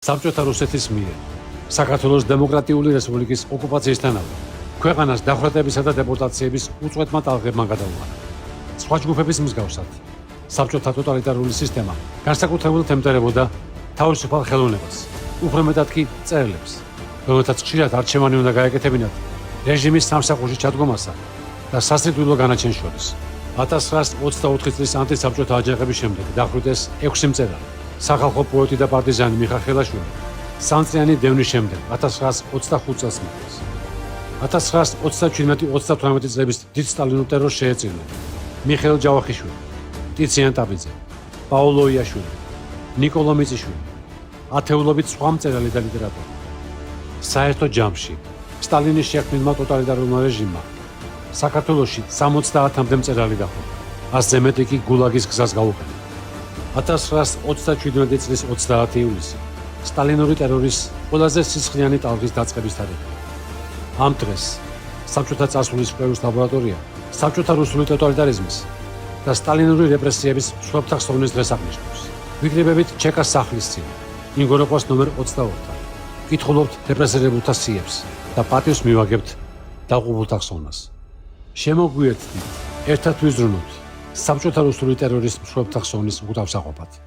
საბჭოთა რუსეთის მიერ საქართველოს დემოკრატიული რესპუბლიკის ოკუპაციისთანავე ქვეყანას დახვრეტებისა და დეპორტაციების უწყვეტმა ტალღებმა გადაუყარა. სხვა ჯგუფების მსგავსად, საბჭოთა ტოტალიტარული სისტემა განსაკუთრებულად ემტერებოდა თავისუფალ ხელოვნებას, უფრო მეტად კი წერილებს, რომელთაც ხშირად არჩევანი უნდა გაეკეთებინათ რეჟიმის სამსახურში ჩადგომასა და სასიკვდილო განაჩენს შორის. 1924 წლის ანტისაბჭოთა აჯანყების შემდეგ დახვრიტეს 6 მწერალი. სახალხო პოეტი და პარტიზანი მიხა ხელაშვილი სამწლიანი დევნის შემდეგ 1925 წელს მიიღეს. 1937-38 წლების დიდ სტალინურ ტერორს შეეწირნენ მიხეილ ჯავახიშვილი, ტიციან ტაბიძე, პაოლო იაშვილი, ნიკოლო მიწიშვილი, ათეულობით სხვა მწერალი და ლიტერატორი. საერთო ჯამში სტალინის შექმნილმა ტოტალიტარულმა რეჟიმმა საქართველოში 70-მდე მწერალი დახვრიტა, 100-ზე მეტი კი გულაგის გზას გაუყენა. 1937 წლის 30 ივლისი სტალინური ტერორის ყველაზე სისხლიანი ტალღის დაწყების თარიღია. ამ დღეს საბჭოთა წარსულის კვლევის ლაბორატორია საბჭოთა რუსული ტოტალიტარიზმის და სტალინური რეპრესიების მსხვერპლთა ხსოვნის დღეს აღნიშნავს. ვიკრიბებით ჩეკას სახლის წინ, ინგოროყვას ნომერ 22-თან. კითხულობთ რეპრესირებულთა სიებს და პატივს მივაგებთ დაღუპულთა ხსოვნას. შემოგვიერთდით, ერთად ვიზრუნოთ საბჭოთა რუსული ტერორის მსხვერპლთა ხსოვნის უტავსაყოფად.